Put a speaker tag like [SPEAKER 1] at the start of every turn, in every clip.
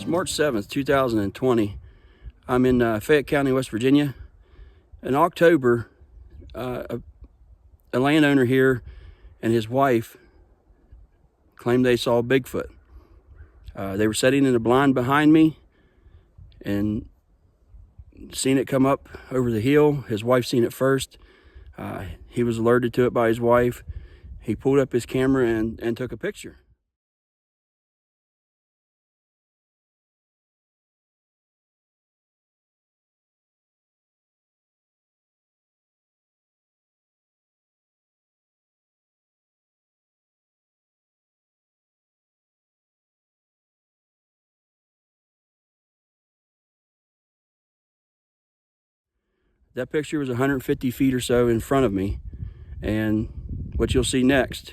[SPEAKER 1] It's March 7th, 2020. I'm in Fayette County, West Virginia. In October, a landowner here and his wife claimed they saw Bigfoot. They were sitting in a blind behind me and seen it come up over the hill. His wife seen it first. He was alerted to it by his wife. He pulled up his camera and took a picture. That picture was 150 feet or so in front of me, and what you'll see next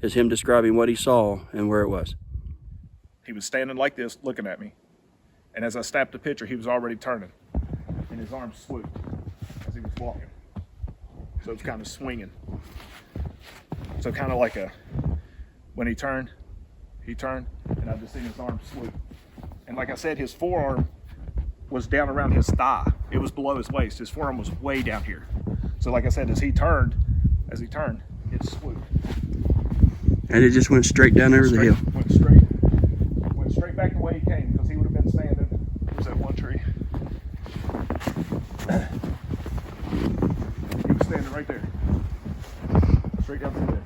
[SPEAKER 1] is him describing what he saw and where it was.
[SPEAKER 2] He was standing like this, looking at me, and as I snapped the picture, he was already turning, and his arms swooped as he was walking. So it was kind of swinging. So kind of like when he turned, and I just seen his arms swoop. And like I said, his forearm was down around his thigh. It was below his waist. His forearm was way down here. So like I said, as he turned, it swooped.
[SPEAKER 1] And it just went straight down over the hill.
[SPEAKER 2] Went straight back the way he came, because he would have been standing. There's that one tree. He was standing right there. Straight down through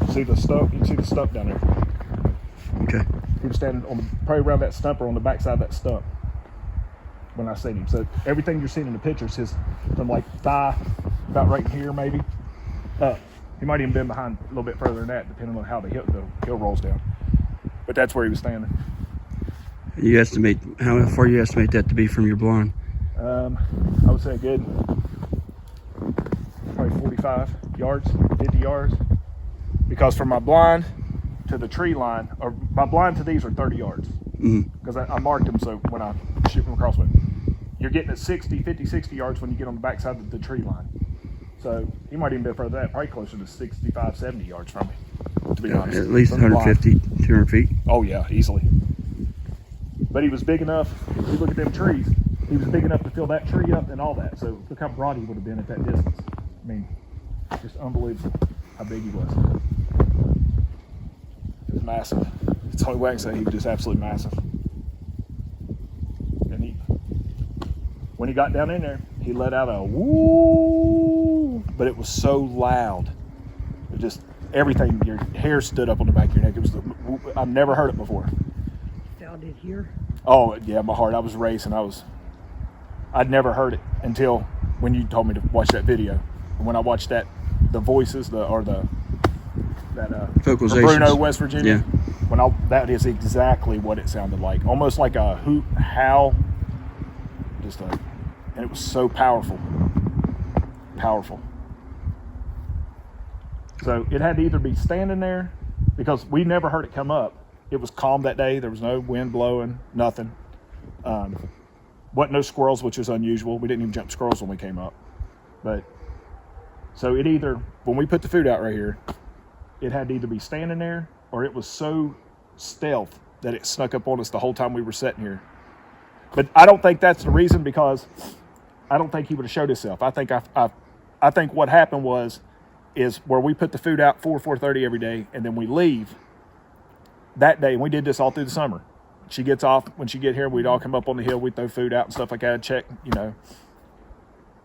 [SPEAKER 2] there. See the stump? You can see the stump down there.
[SPEAKER 1] Okay.
[SPEAKER 2] He was standing probably around that stump or on the backside of that stump when I seen him. So everything you're seeing in the pictures is from like thigh, about right here maybe. He might even been behind a little bit further than that, depending on how the hill rolls down. But that's where he was standing.
[SPEAKER 1] You estimate, how far you estimate that to be from your blind?
[SPEAKER 2] I would say a good probably 45 yards, 50 yards. Because from my blind to the tree line, or my blind to these are 30 yards. Because I marked them, so when I shoot them across with, you're getting at 50, 60 yards when you get on the backside of the tree line. So he might even be further than that, probably closer to 65, 70 yards from me, to be honest.
[SPEAKER 1] At least 150, 200 feet.
[SPEAKER 2] Oh yeah, easily. But he was big enough, if you look at them trees, he was big enough to fill that tree up and all that. So look how broad he would have been at that distance. I mean, just unbelievable how big he was. He was massive. That's the only way I can say he was just absolutely massive. And when he got down in there, he let out a woo, but it was so loud. It just, everything, your hair stood up on the back of your neck. It was I've never heard it before.
[SPEAKER 3] Felt it here?
[SPEAKER 2] Oh yeah, my heart, I was racing. I'd never heard it until when you told me to watch that video. And when I watched that, the voices, the Bruno, West Virginia.
[SPEAKER 1] Yeah.
[SPEAKER 2] That is exactly what it sounded like. Almost like a hoot, howl, and it was so powerful. So it had to either be standing there, because we never heard it come up. It was calm that day. There was no wind blowing, nothing. Wasn't no squirrels, which was unusual. We didn't even jump squirrels when we came up. But so it either, when we put the food out right here, it had to either be standing there, or it was so stealth that it snuck up on us the whole time we were sitting here. But I don't think that's the reason, because I don't think he would have showed himself. I think what happened is where we put the food out 4:30 every day, and then we leave that day, and we did this all through the summer. She gets off, when she get here, we'd all come up on the hill, we'd throw food out and stuff like that, check,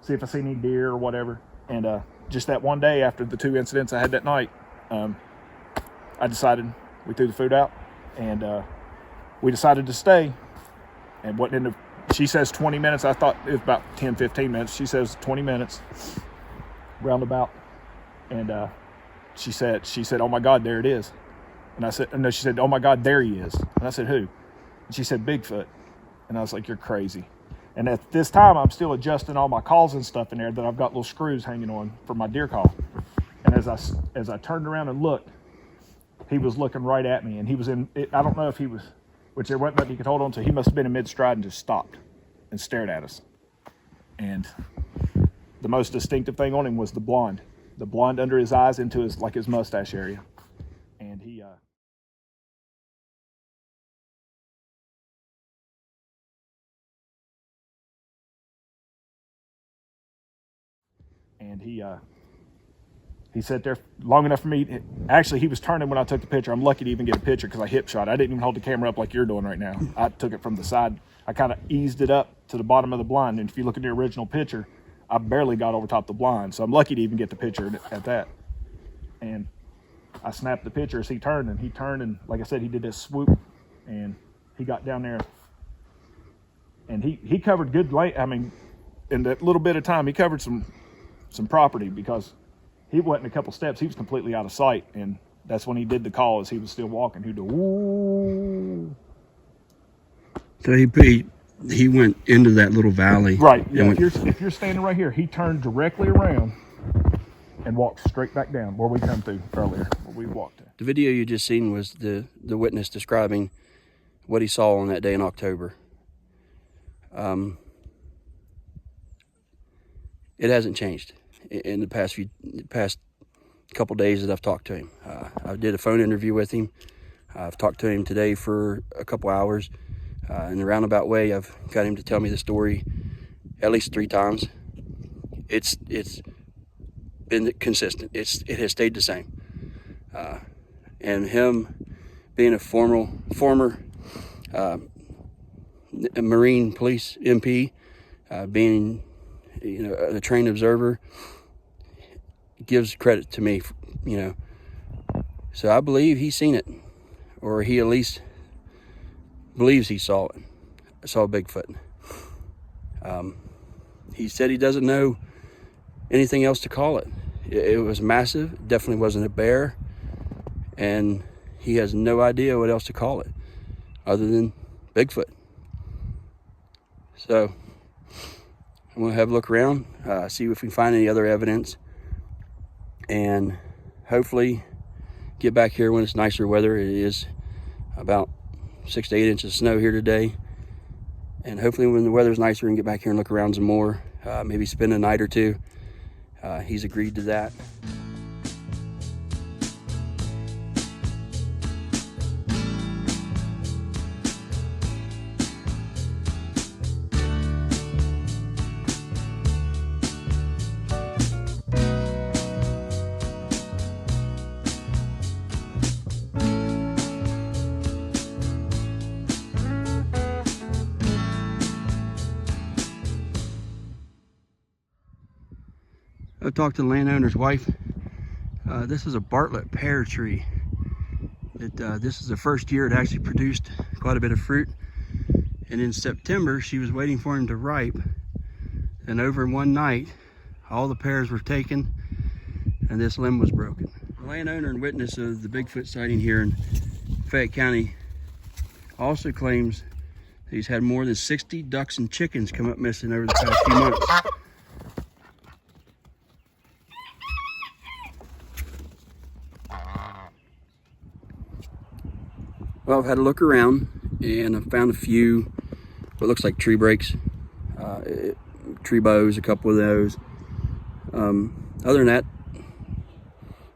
[SPEAKER 2] see if I see any deer or whatever. And just that one day after the 2 incidents I had that night, I decided, we threw the food out, and we decided to stay. And she says 20 minutes. I thought it was about 10, 15 minutes. She says 20 minutes, roundabout. And she said, oh my God, there it is. And I said, no, she said, oh my God, there he is. And I said, who? And she said, Bigfoot. And I was like, you're crazy. And at this time, I'm still adjusting all my calls and stuff in there that I've got little screws hanging on for my deer call. And as I turned around and looked, he was looking right at me. And he was I don't know if he was, which there wasn't nothing he could hold on to. He must have been in mid-stride and just stopped and stared at us. And the most distinctive thing on him was the blonde under his eyes into his mustache area. And he and he sat there long enough for me. Actually, he was turning when I took the picture. I'm lucky to even get a picture because I hip shot. I didn't even hold the camera up like you're doing right now. I took it from the side. I kind of eased it up to the bottom of the blind, and if you look at the original picture, I barely got over top the blind, so I'm lucky to even get the picture at that. And I snapped the picture as he turned, and like I said, he did this swoop, and he got down there, and he covered good length. I mean, in that little bit of time, he covered some property because he wasn't a couple steps. He was completely out of sight, and that's when he did the call as he was still walking. He'd do, ooh.
[SPEAKER 1] So he went into that little valley.
[SPEAKER 2] Right, yeah. If you're standing right here, he turned directly around and walked straight back down where we come through earlier, where we walked in.
[SPEAKER 1] The video you just seen was the witness describing what he saw on that day in October. It hasn't changed in the past couple days that I've talked to him. I did a phone interview with him. I've talked to him today for a couple hours. In a roundabout way, I've got him to tell me the story at least 3 times. It's been consistent. It has stayed the same. And him being a former Marine Police MP, being a trained observer, gives credit to me, So I believe he's seen it, or he at least believes he saw it. Saw Bigfoot. He said he doesn't know anything else to call it. It was massive. Definitely wasn't a bear, and he has no idea what else to call it other than Bigfoot. So I'm gonna have a look around, see if we can find any other evidence, and hopefully get back here when it's nicer weather. It is about 6 to 8 inches of snow here today, and hopefully when the weather's nicer, we can get back here and look around some more, maybe spend a night or two. He's agreed to that. I talked to the landowner's wife. This is a Bartlett pear tree. This is the first year it actually produced quite a bit of fruit. And in September, she was waiting for him to ripe. And over one night, all the pears were taken and this limb was broken. The landowner and witness of the Bigfoot sighting here in Fayette County also claims that he's had more than 60 ducks and chickens come up missing over the past few months. Well, I've had a look around and I've found a few what looks like tree breaks, tree bows, a couple of those. Other than that,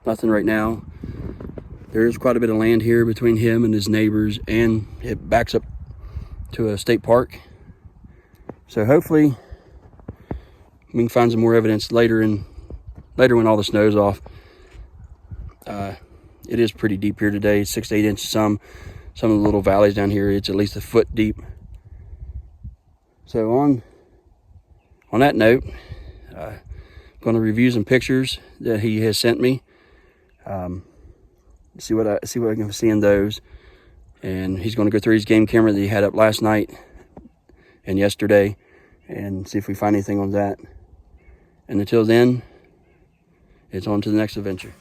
[SPEAKER 1] nothing right now. There's quite a bit of land here between him and his neighbors, and it backs up to a state park. So hopefully we can find some more evidence later when all the snow's off. It is pretty deep here today, 6 to 8 inches. Some of the little valleys down here, it's at least a foot deep. So on that note, I'm going to review some pictures that he has sent me. See what I can see in those. And he's going to go through his game camera that he had up last night and yesterday and see if we find anything on that. And until then, it's on to the next adventure.